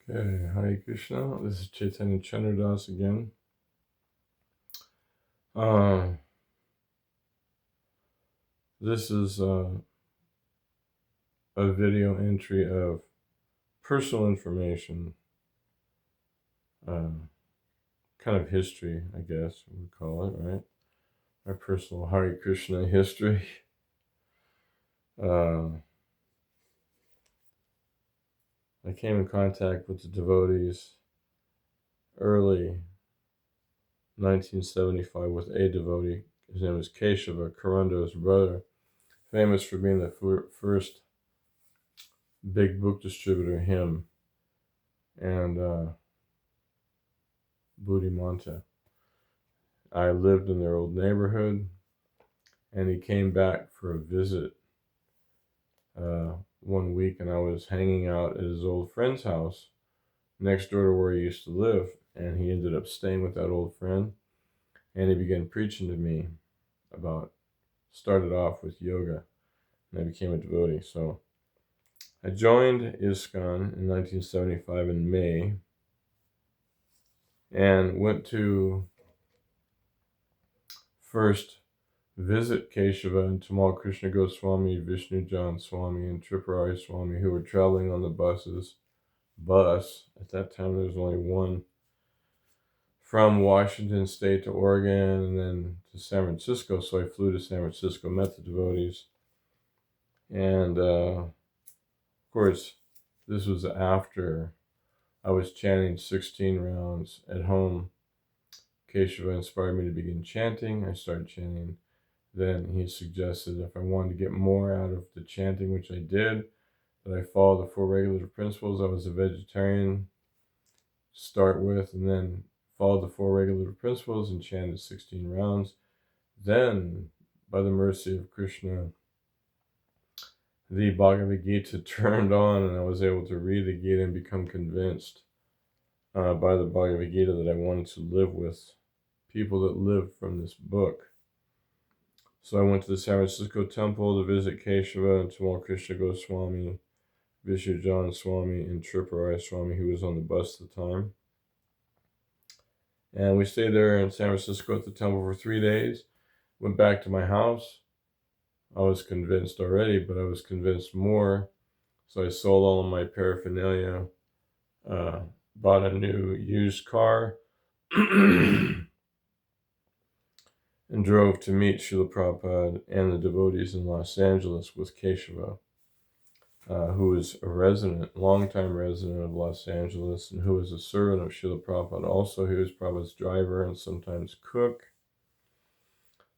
Okay, Hare Krishna. This is Chaitanya Chandradas again. This is a video entry of personal information, kind of history, I guess we would call it, right? My personal Hare Krishna history. I came in contact with the devotees early 1975 with a devotee. His name was Keshava, Karando's brother, famous for being the first big book distributor, him and Buddhimanta. I lived in their old neighborhood, and he came back for a visit one week, and I was hanging out at his old friend's house next door to where he used to live, and he ended up staying with that old friend, and he began preaching to me about, started off with yoga, and I became a devotee. So I joined ISKCON in 1975 in May, and went to first visit Keshava and Tamal Krishna Goswami, Vishnu Jan Swami, and Tripurari Swami, who were traveling on the bus. At that time, there was only one from Washington State to Oregon and then to San Francisco. So I flew to San Francisco, met the devotees. And of course, this was after I was chanting 16 rounds at home. Keshava inspired me to begin chanting. I started chanting. Then he suggested if I wanted to get more out of the chanting, which I did, that I follow the four regulative principles. I was a vegetarian to start with, and then followed the four regulative principles and chanted 16 rounds. Then, by the mercy of Krishna, the Bhagavad Gita turned on, and I was able to read the Gita and become convinced by the Bhagavad Gita that I wanted to live with people that live from this book. So I went to the San Francisco temple to visit Keshava and Tamal Krishna Goswami, Vishnu Jan Swami, and Tripurari Swami, who was on the bus at the time. And we stayed there in San Francisco at the temple for 3 days. Went back to my house. I was convinced already, but I was convinced more. So I sold all of my paraphernalia, bought a new used car, and drove to meet Srila Prabhupada and the devotees in Los Angeles with Keshava, who was a resident, longtime resident of Los Angeles, and who was a servant of Srila Prabhupada. Also, he was Prabhupada's driver and sometimes cook.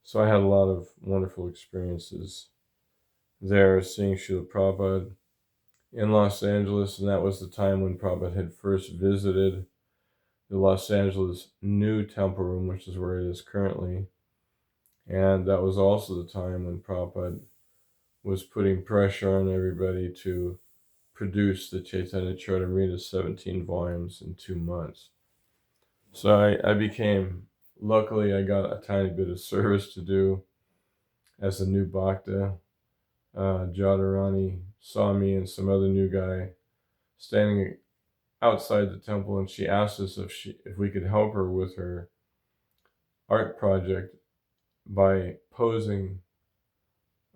So I had a lot of wonderful experiences there, seeing Srila Prabhupada in Los Angeles, and that was the time when Prabhupada had first visited the Los Angeles new temple room, which is where it is currently. And that was also the time when Prabhupada was putting pressure on everybody to produce the Chaitanya Charitamrita 17 volumes in 2 months. So I became, luckily I got a tiny bit of service to do as a new bhakta. Jadharani saw me and some other new guy standing outside the temple, and she asked us if we could help her with her art project by posing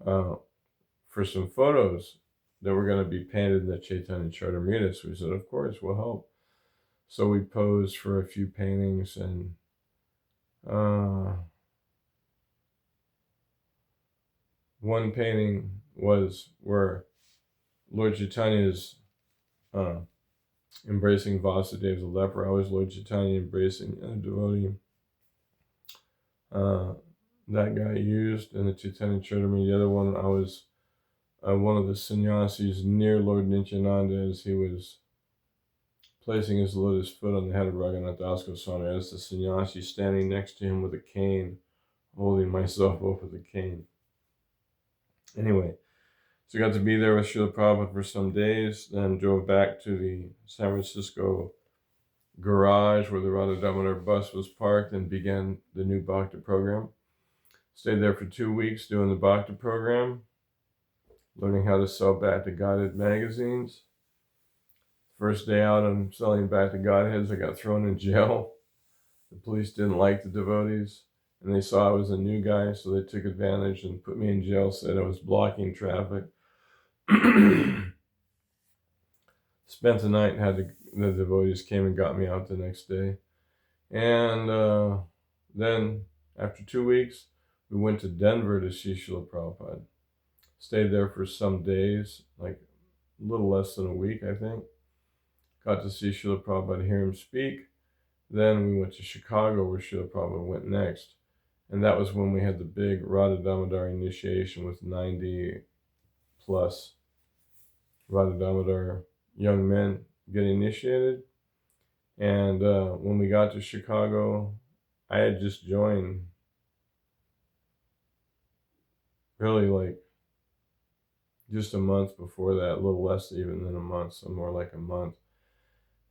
for some photos that were going to be painted in the Chaitanya Charitamrita. So we said, of course, we'll help. So we posed for a few paintings, and one painting was where Lord Chaitanya is embracing Vasudeva the leper. I was Lord Chaitanya embracing a devotee. That guy used in the Chaitanya Charitamrita. The other one, I was one of the sannyasis near Lord Nityananda as he was placing his lotus foot on the head of Raghunath Das Goswami. I was the sannyasi standing next to him with a cane, holding myself up with a cane. Anyway, so I got to be there with Srila Prabhupada for some days, then drove back to the San Francisco garage where the Radha Damodar bus was parked and began the new Bhakti program. Stayed there for 2 weeks doing the Bhakti program, learning how to sell Bhakti guided magazines. First day out, I'm selling back to Godheads. I got thrown in jail. The police didn't like the devotees, and they saw I was a new guy, so they took advantage and put me in jail, said I was blocking traffic. Spent the night, the devotees came and got me out the next day. And then, after 2 weeks, we went to Denver to see Srila Prabhupada. Stayed there for some days, like a little less than a week, I think. Got to see Srila Prabhupada, hear him speak. Then we went to Chicago, where Srila Prabhupada went next. And that was when we had the big Radha Damodar initiation with 90 plus Radha Damodar young men getting initiated. And when we got to Chicago, I had just joined, really like just a month before that, a little less even than a month, so more like a month.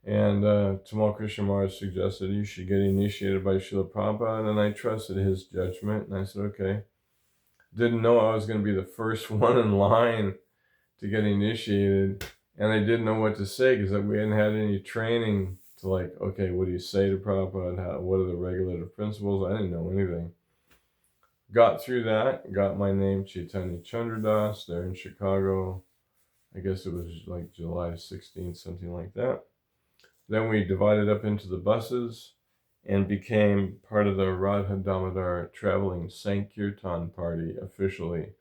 And Tamal Krishna Maharaj suggested you should get initiated by Srila Prabhupada, and I trusted his judgment, and I said, okay. Didn't know I was going to be the first one in line to get initiated, and I didn't know what to say because we hadn't had any training to like, okay, what do you say to Prabhupada? What are the regulative principles? I didn't know anything. Got through that, got my name Chaitanya Chandradas there in Chicago. I guess it was like July 16th, something like that. Then we divided up into the buses and became part of the Radha Damodar traveling Sankirtan party officially.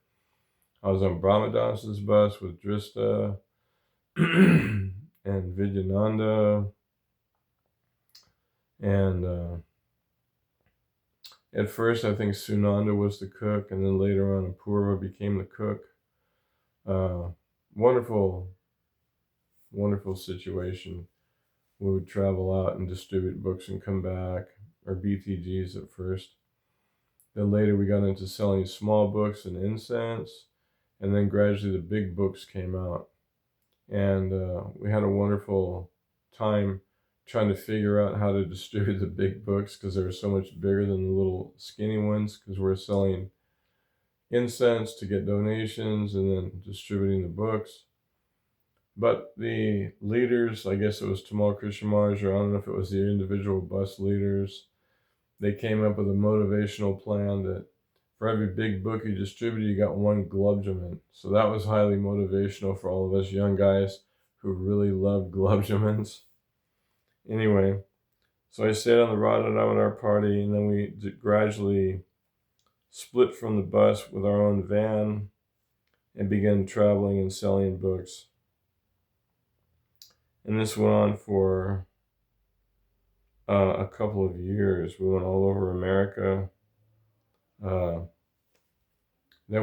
I was on Brahmadas's bus with Drista and Vidyananda. And at first, I think Sunanda was the cook, and then later on, Apurva became the cook. Wonderful, wonderful situation. We would travel out and distribute books and come back, or BTGs at first. Then later we got into selling small books and incense, and then gradually the big books came out. And we had a wonderful time trying to figure out how to distribute the big books because they were so much bigger than the little skinny ones, because we're selling incense to get donations and then distributing the books. But the leaders, I guess it was Tamal Krishna Maharaj, or I don't know if it was the individual bus leaders, they came up with a motivational plan that for every big book you distributed, you got one Glubjaman. So that was highly motivational for all of us young guys who really loved Glubjamans. Anyway, so I stayed on the Radha Damodar party, and then we gradually split from the bus with our own van and began traveling and selling books. And this went on for a couple of years. We went all over America. Then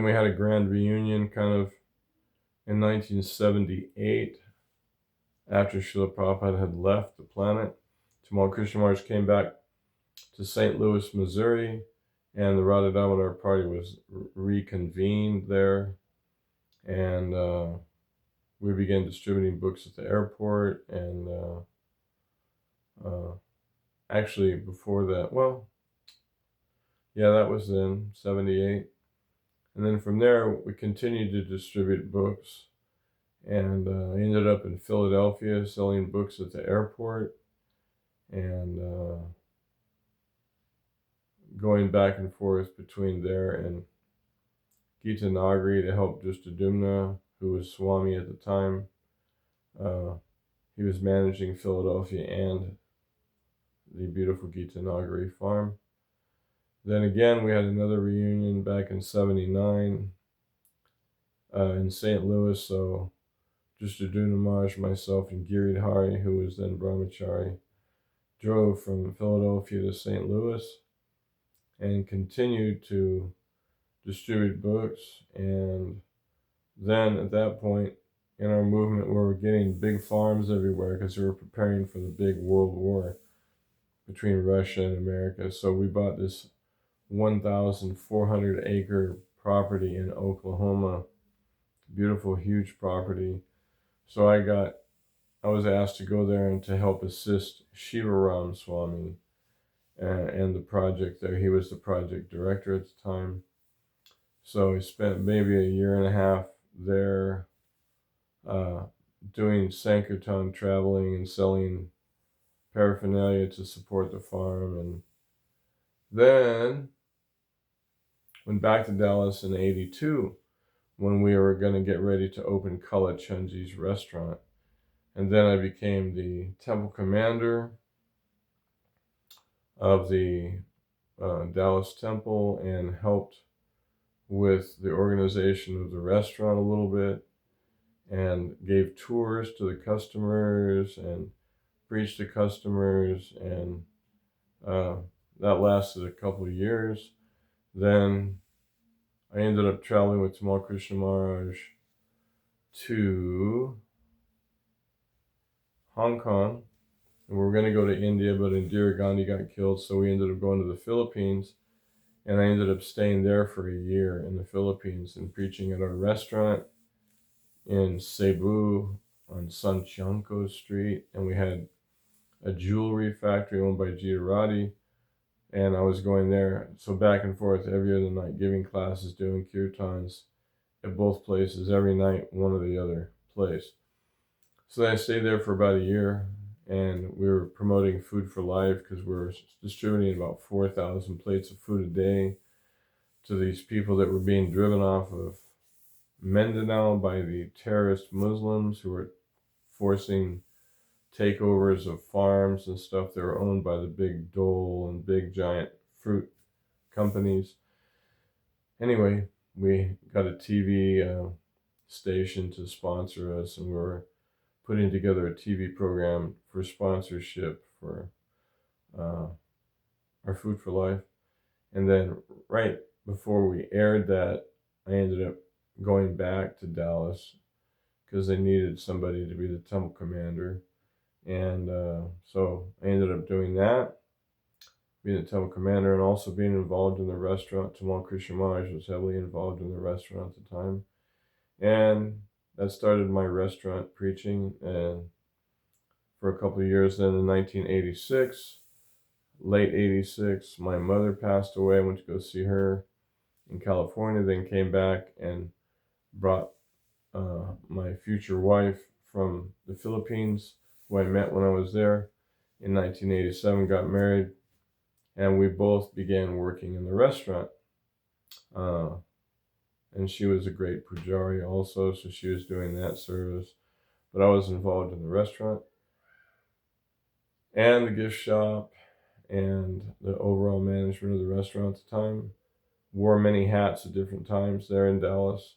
we had a grand reunion kind of in 1978 after Srila Prabhupada had left the planet. Tamal Krishna Maharaj came back to St. Louis, Missouri, and the Radha Damodar party was reconvened there. And we began distributing books at the airport. And actually before that, that was in 78. And then from there, we continued to distribute books. And I ended up in Philadelphia selling books at the airport. And going back and forth between there and Gita Nagari to help Dristadumna, who was Swami at the time. He was managing Philadelphia and the beautiful Gita Nagari farm. Then again, we had another reunion back in 79 in St. Louis. So Dristadumna Maharaj, myself, and Giridhari, who was then Brahmachari, drove from Philadelphia to St. Louis and continued to distribute books. And then at that point in our movement, we were getting big farms everywhere because we were preparing for the big world war between Russia and America. So we bought this 1,400 acre property in Oklahoma, beautiful, huge property. So I was asked to go there and to help assist Shivaram Swami and the project there. He was the project director at the time. So I spent maybe a year and a half there doing Sankirtan, traveling and selling paraphernalia to support the farm. And then went back to Dallas in 82 when we were going to get ready to open Kala Chunji's restaurant. And then I became the temple commander of the Dallas Temple and helped with the organization of the restaurant a little bit and gave tours to the customers and preached to customers. And that lasted a couple of years. Then I ended up traveling with Tamal Krishna Maharaj to Hong Kong. And we were going to go to India, but Indira Gandhi got killed, so we ended up going to the Philippines. And I ended up staying there for a year in the Philippines and preaching at our restaurant in Cebu on Santiago Street. And we had a jewelry factory owned by Girotti. And I was going there, so back and forth every other night, giving classes, doing kirtans at both places, every night, one or the other place. So I stayed there for about a year, and we were promoting Food for Life because we were distributing about 4,000 plates of food a day to these people that were being driven off of Mindanao by the terrorist Muslims who were forcing takeovers of farms and stuff that were owned by the big dole and big giant fruit companies. Anyway, we got a TV station to sponsor us, and we were putting together a TV program for sponsorship for our Food for Life. And then right before we aired that, I ended up going back to Dallas because they needed somebody to be the temple commander. And so I ended up doing that, being the temple commander, and also being involved in the restaurant. Tamal Krishna Maharaj was heavily involved in the restaurant at the time. And that started my restaurant preaching, and for a couple of years. Then in 1986, late 86, my mother passed away. I went to go see her in California, then came back and brought my future wife from the Philippines, who I met when I was there in 1987, got married, and we both began working in the restaurant. And she was a great pujari also, so she was doing that service. But I was involved in the restaurant and the gift shop and the overall management of the restaurant at the time. Wore many hats at different times there in Dallas.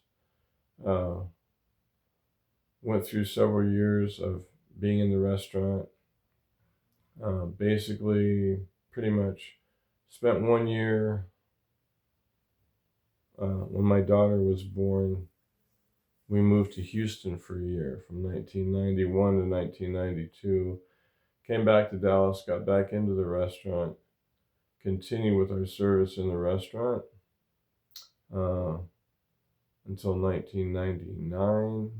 Went through several years of being in the restaurant. Basically, pretty much spent 1 year when my daughter was born. We moved to Houston for a year from 1991 to 1992. Came back to Dallas, got back into the restaurant, continued with our service in the restaurant until 1999.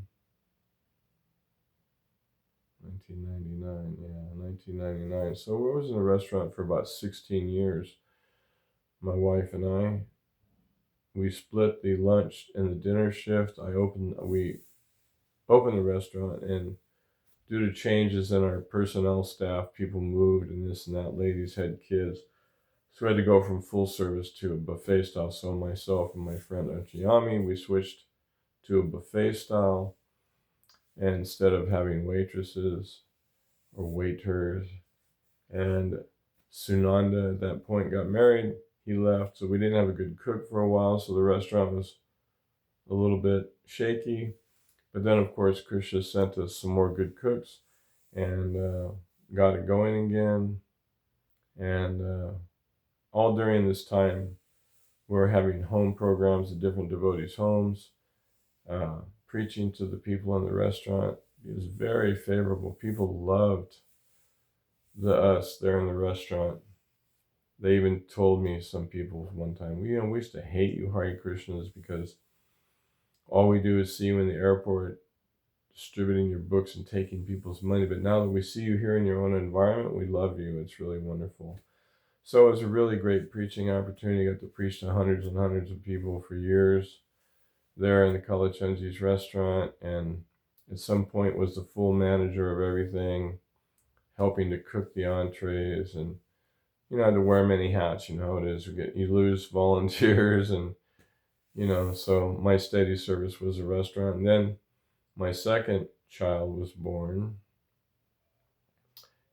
1999. So I was in the restaurant for about 16 years. My wife and I, we split the lunch and the dinner shift. We opened the restaurant, and due to changes in our personnel staff, people moved and this and that. Ladies had kids. So we had to go from full service to a buffet style. So myself and my friend Achiyami, we switched to a buffet style. And instead of having waitresses or waiters, and Sunanda at that point got married, he left. So we didn't have a good cook for a while. So the restaurant was a little bit shaky. But then, of course, Krishna sent us some more good cooks and got it going again. And all during this time, we were having home programs at different devotees' homes, preaching to the people in the restaurant. It was very favorable. People loved us there in the restaurant. They even told me, some people one time, we used to hate you Hare Krishnas because all we do is see you in the airport distributing your books and taking people's money. But now that we see you here in your own environment, we love you. It's really wonderful. So it was a really great preaching opportunity. I got to preach to hundreds and hundreds of people for years there in the Kalachandji's restaurant. And at some point was the full manager of everything, helping to cook the entrees, and I had to wear many hats. You know how it is. You lose volunteers, and so my steady service was a restaurant. And then my second child was born,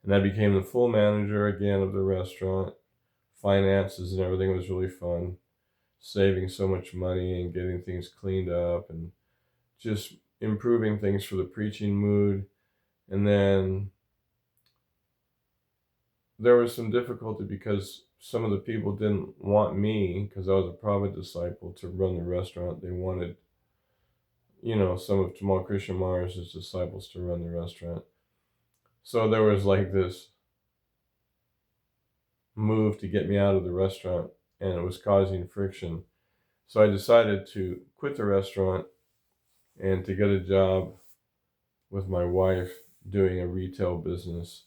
and I became the full manager again of the restaurant. Finances and everything was really fun. Saving so much money and getting things cleaned up and just improving things for the preaching mood. And then there was some difficulty because some of the people didn't want me, because I was a private disciple, to run the restaurant. They wanted, some of Tamal Krishnamars' disciples to run the restaurant. So there was like this move to get me out of the restaurant, and it was causing friction. So I decided to quit the restaurant and to get a job with my wife doing a retail business.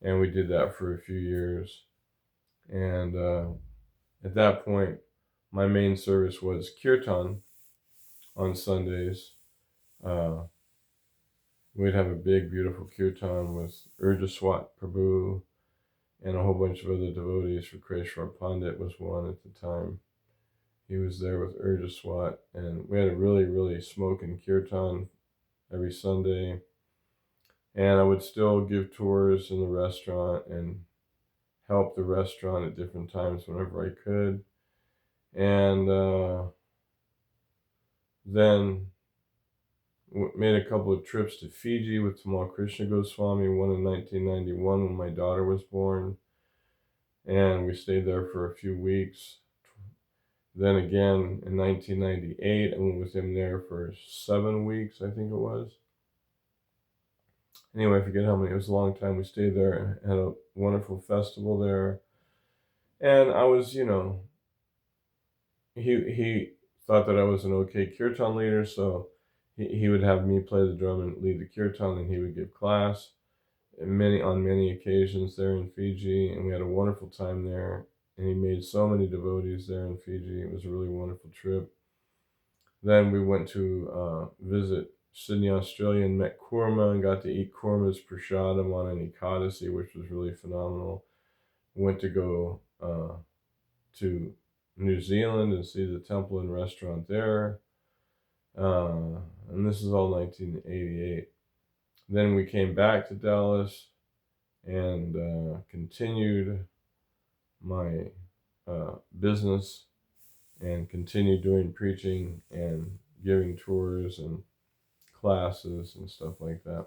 And we did that for a few years. And at that point, my main service was kirtan on Sundays. We'd have a big, beautiful kirtan with Urdhaswat Prabhu and a whole bunch of other devotees. Vikreshwar Pandit was one at the time. He was there with Urdhaswat, and we had a really, really smoking kirtan every Sunday. And I would still give tours in the restaurant and help the restaurant at different times whenever I could. And then made a couple of trips to Fiji with Tamal Krishna Goswami, one in 1991 when my daughter was born. And we stayed there for a few weeks. Then again in 1998, I went with him there for 7 weeks, I think it was. Anyway, I forget how many. It was a long time. We stayed there and had a wonderful festival there. And I was, he thought that I was an okay kirtan leader, so he would have me play the drum and lead the kirtan, and he would give class on many occasions there in Fiji, and we had a wonderful time there. And he made so many devotees there in Fiji. It was a really wonderful trip. Then we went to visit Sydney, Australia, and met Kurma and got to eat Kurma's prasadam on an Ekadasi, which was really phenomenal. Went to go to New Zealand and see the temple and restaurant there. And this is all 1988. Then we came back to Dallas and continued my business and continued doing preaching and giving tours and classes and stuff like that.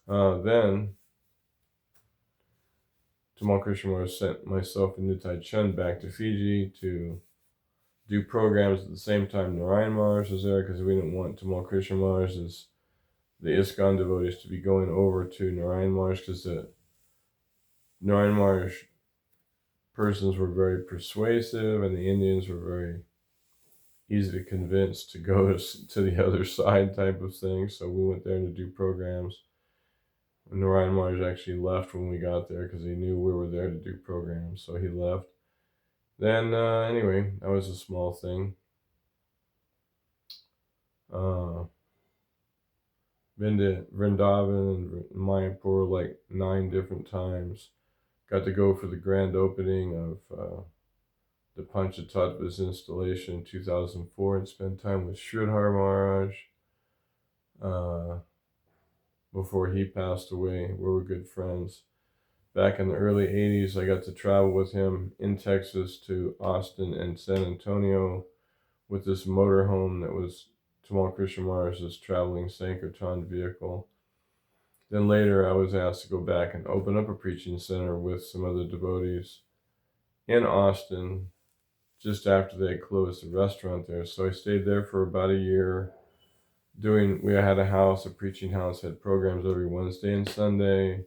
Then Tamal Krishnamurti sent myself and Nitai Chand back to Fiji to do programs at the same time Narayan Maharaj was there, because we didn't want Tamal Krishnamurti, the ISKCON devotees, to be going over to Narayan Maharaj, because the Narayan Maharaj persons were very persuasive and the Indians were very easy to convince to go to the other side type of thing. So we went there to do programs. Narayan Maharaj actually left when we got there because he knew we were there to do programs, so he left. Then anyway, that was a small thing. Been to Vrindavan and Mayapur like 9 different times. Got to go for the grand opening of the Panchatattvas installation in 2004 and spend time with Sridhar Maharaj before he passed away. We were good friends. Back in the early 80s, I got to travel with him in Texas to Austin and San Antonio with this motorhome that was Tamal Krishna Maharaj's traveling Sankirtan vehicle. Then later, I was asked to go back and open up a preaching center with some other devotees in Austin just after they closed the restaurant there. So I stayed there for about a year. We had a house, a preaching house, had programs every Wednesday and Sunday.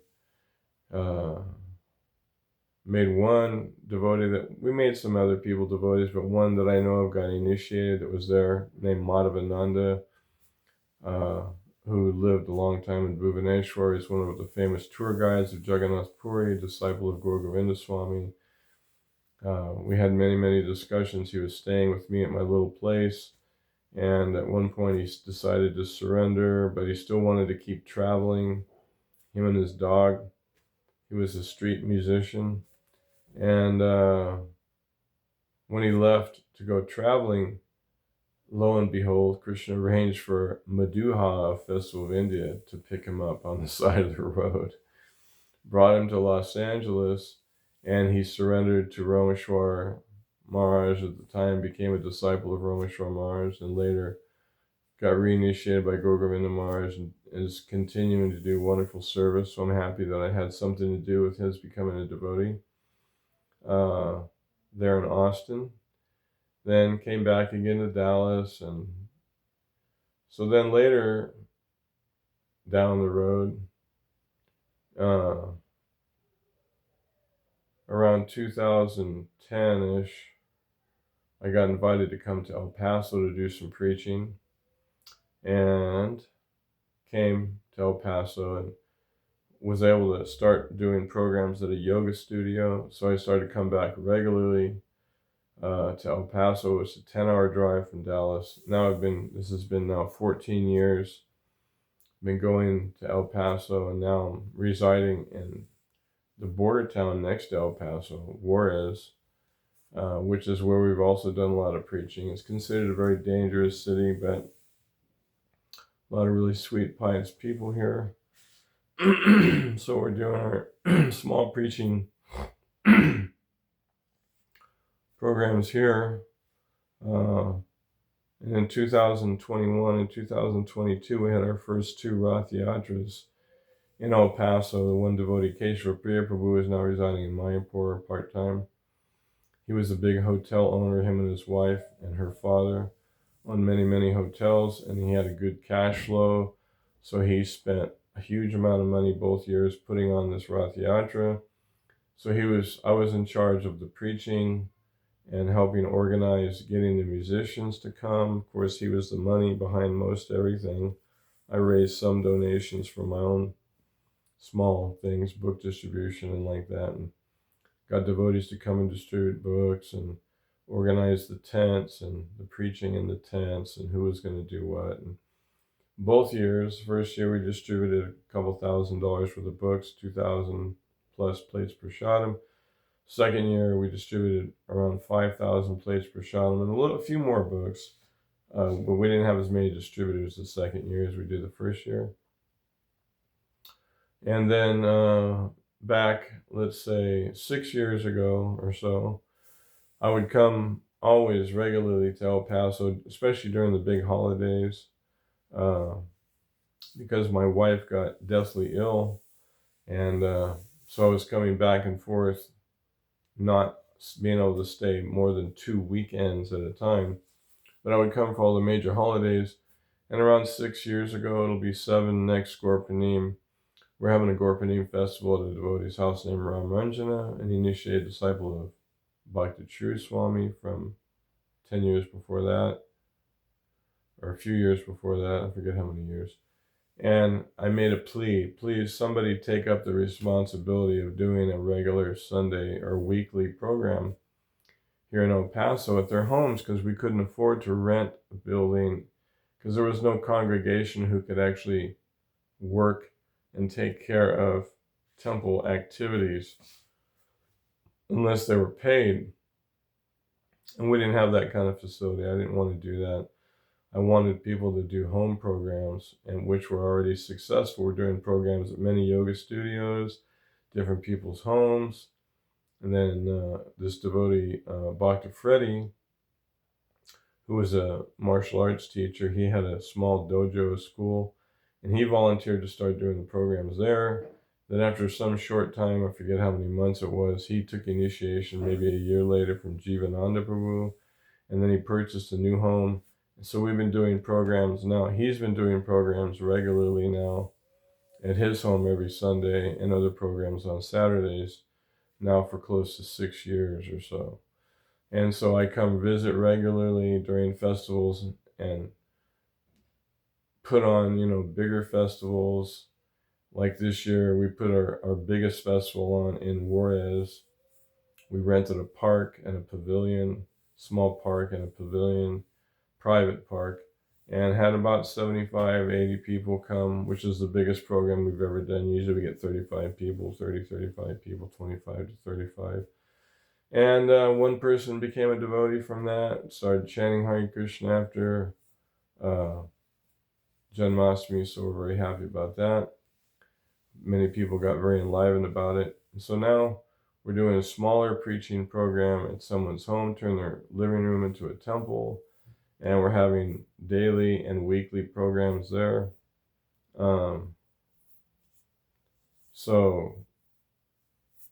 Made one devotee we made some other people devotees, but one that I know of got initiated that was there, named Madhavananda, who lived a long time in Bhubaneswar. He's one of the famous tour guides of Jagannath Puri, disciple of Gaura Govinda Swami. We had many, many discussions. He was staying with me at my little place, And at one point he decided to surrender, but he still wanted to keep traveling, him and his dog. He was a street musician. And when he left to go traveling, lo and behold, Krishna arranged for Madhuha, a festival of India, to pick him up on the side of the road, brought him to Los Angeles, and he surrendered to Rameshwar Maharaj at the time, became a disciple of Rameshwar Maharaj, and later got reinitiated by Gogovinda Maharaj and is continuing to do wonderful service. So I'm happy that I had something to do with his becoming a devotee there in Austin. Then came back again to Dallas, and so then later down the road, around 2010-ish, I got invited to come to El Paso to do some preaching, and came to El Paso and was able to start doing programs at a yoga studio. So I started to come back regularly to El Paso. It's a 10-hour drive from Dallas. This has been now 14 years. Been going to El Paso, and now I'm residing in the border town next to El Paso, Juarez, which is where we've also done a lot of preaching. It's considered a very dangerous city, but a lot of really sweet, pious people here. So we're doing our small preaching programs here. And in 2021 and 2022, we had our first two Rath Yatras in El Paso. The one devotee, Keshava Priya Prabhu, is now residing in Mayapur part-time. He was a big hotel owner, him and his wife and her father, on many, many hotels, and he had a good cash flow. So he spent a huge amount of money both years putting on this Rath Yatra. So I was in charge of the preaching and helping organize getting the musicians to come. Of course, he was the money behind most everything. I raised some donations for my own small things, book distribution and like that, and got devotees to come and distribute books and organize the tents and the preaching in the tents and who was going to do what. And both years, first year we distributed a couple $1,000 worth of books, 2,000 plus plates per prasadam. Second year we distributed around 5,000 plates per prasadam and a few more books, but we didn't have as many distributors the second year as we did the first year. And then back, let's say 6 years ago or so, I would come always regularly to El Paso, especially during the big holidays, because my wife got deathly ill, and so I was coming back and forth, not being able to stay more than 2 weekends at a time. But I would come for all the major holidays, and around 6 years ago, it'll be 7 next Gorpanim, we're having a Gorpanim festival at a devotee's house named Ram Ranjana, an initiated disciple of Bhakti True Swami from 10 years before that, or a few years before that, I forget how many years. And I made a plea, please somebody take up the responsibility of doing a regular Sunday or weekly program here in El Paso at their homes, because we couldn't afford to rent a building, because there was no congregation who could actually work and take care of temple activities unless they were paid. And we didn't have that kind of facility. I didn't want to do that. I wanted people to do home programs, and which were already successful. We're doing programs at many yoga studios, different people's homes. And then this devotee, Bhakta Freddy, who was a martial arts teacher, he had a small dojo school, and he volunteered to start doing the programs there. Then after some short time, I forget how many months it was, he took initiation maybe a year later from Jivananda Prabhu, and then he purchased a new home. And so we've been doing programs now. He's been doing programs regularly now at his home every Sunday, and other programs on Saturdays now for close to 6 years or so. And so I come visit regularly during festivals and put on, bigger festivals. Like this year, we put our biggest festival on in Juarez. We rented a park and a pavilion, small park and a pavilion, private park. and had about 75, 80 people come, which is the biggest program we've ever done. Usually we get 35 people, 30, 35 people, 25 to 35. And one person became a devotee from that, started chanting Hare Krishna after uh, Janmashtami, so we're very happy about that. Many people got very enlivened about it. And so now we're doing a smaller preaching program at someone's home, turn their living room into a temple, and we're having daily and weekly programs there. So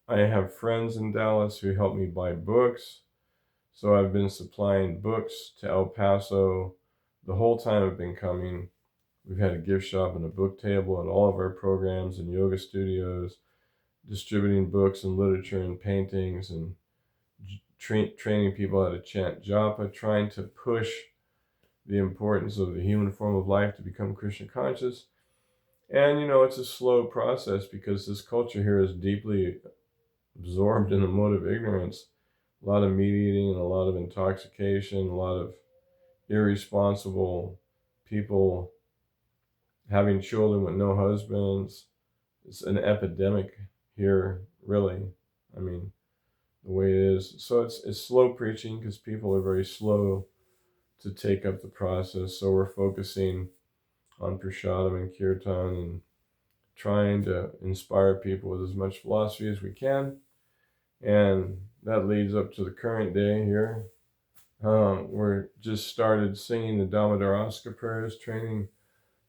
I have friends in Dallas who help me buy books. So I've been supplying books to El Paso the whole time I've been coming. We've had a gift shop and a book table at all of our programs and yoga studios, distributing books and literature and paintings and training people how to chant japa, trying to push the importance of the human form of life to become Krishna conscious. And, it's a slow process because this culture here is deeply absorbed in the mode of ignorance. A lot of meat eating and a lot of intoxication, a lot of irresponsible people having children with no husbands. It's an epidemic here, really. I mean, the way it is. So it's slow preaching because people are very slow to take up the process. So we're focusing on prasadam and kirtan and trying to inspire people with as much philosophy as we can. And that leads up to the current day here. We're just started singing the Damodar prayers, training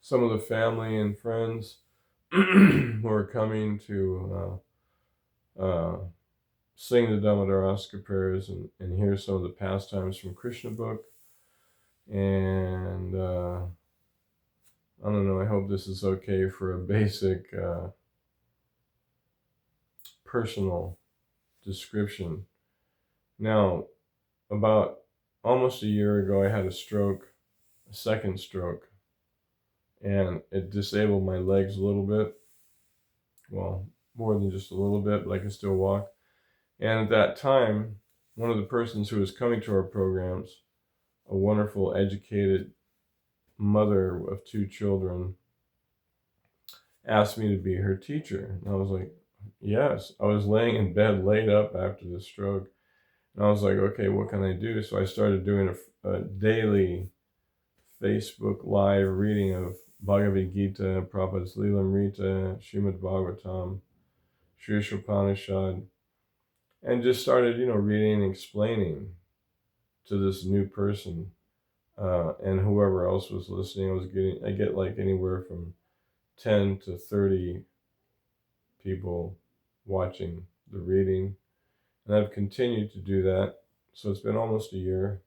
some of the family and friends who are coming to sing the Damodar prayers and hear some of the pastimes from Krishna book. And I don't know, I hope this is okay for a basic personal description. Now, about almost a year ago, I had a second stroke, and it disabled my legs a little bit. Well, more than just a little bit, but I can still walk. And at that time, one of the persons who was coming to our programs, a wonderful, educated mother of 2 children, asked me to be her teacher. And I was like, yes. I was laying in bed, laid up after the stroke. And I was like, okay, what can I do? So I started doing a daily Facebook live reading of Bhagavad Gita, Prabhupada's Lilamrita, Srimad Bhagavatam, Sri Upanishad, and just started, reading and explaining to this new person. And whoever else was listening, I get like anywhere from 10 to 30 people watching the reading. And I've continued to do that. So it's been almost a year.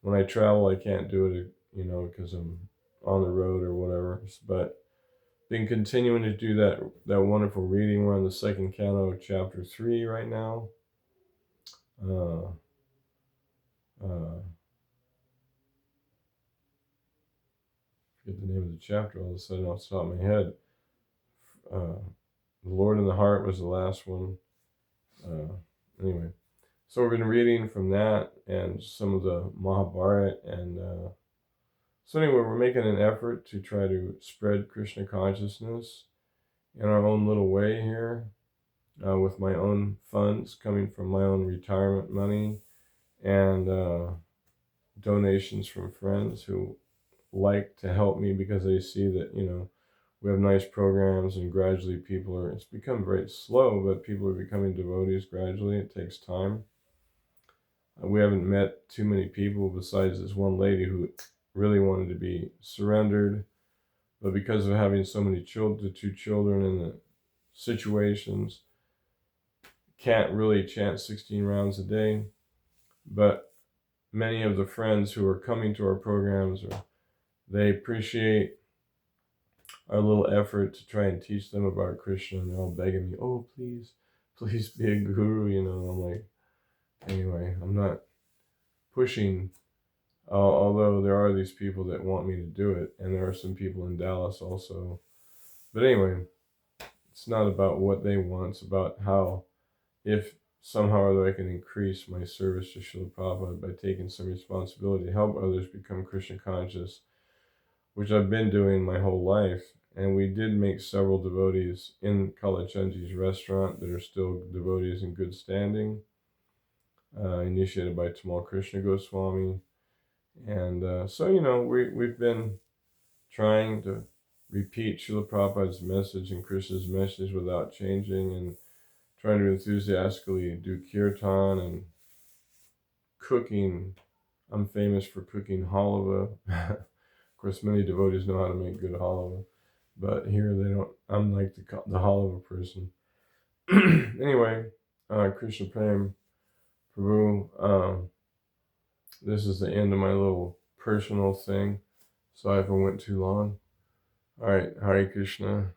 When I travel, I can't do it, because I'm on the road or whatever. But been continuing to do that wonderful reading. We're on the second canto of chapter 3 right now. Forget the name of the chapter all of a sudden off the top of my head. The Lord in the Heart was the last one. Anyway, so we've been reading from that and some of the Mahabharata, and so anyway, we're making an effort to try to spread Krishna consciousness in our own little way here, with my own funds coming from my own retirement money and donations from friends who like to help me because they see that, we have nice programs and gradually it's become very slow, but people are becoming devotees gradually. It takes time. We haven't met too many people besides this one lady who really wanted to be surrendered, but because of having so many children, 2 children in the situations, can't really chant 16 rounds a day. But many of the friends who are coming to our programs, they appreciate our little effort to try and teach them about Krishna, and they're all begging me, oh, please be a guru, I'm like, anyway, I'm not pushing, although there are these people that want me to do it, and there are some people in Dallas also. But anyway, it's not about what they want, it's about how, if somehow or other I can increase my service to Srila Prabhupada by taking some responsibility to help others become Krishna conscious, which I've been doing my whole life. And we did make several devotees in Kalachandji's restaurant that are still devotees in good standing, initiated by Tamal Krishna Goswami. And so, we've been trying to repeat Srila Prabhupada's message and Krishna's message without changing, and trying to enthusiastically do kirtan and cooking. I'm famous for cooking halava. Of course, many devotees know how to make good halava, but here they don't. I'm like the halava person. Anyway, Krishna Prem Prabhu, this is the end of my little personal thing. Sorry if I went too long. All right, Hare Krishna.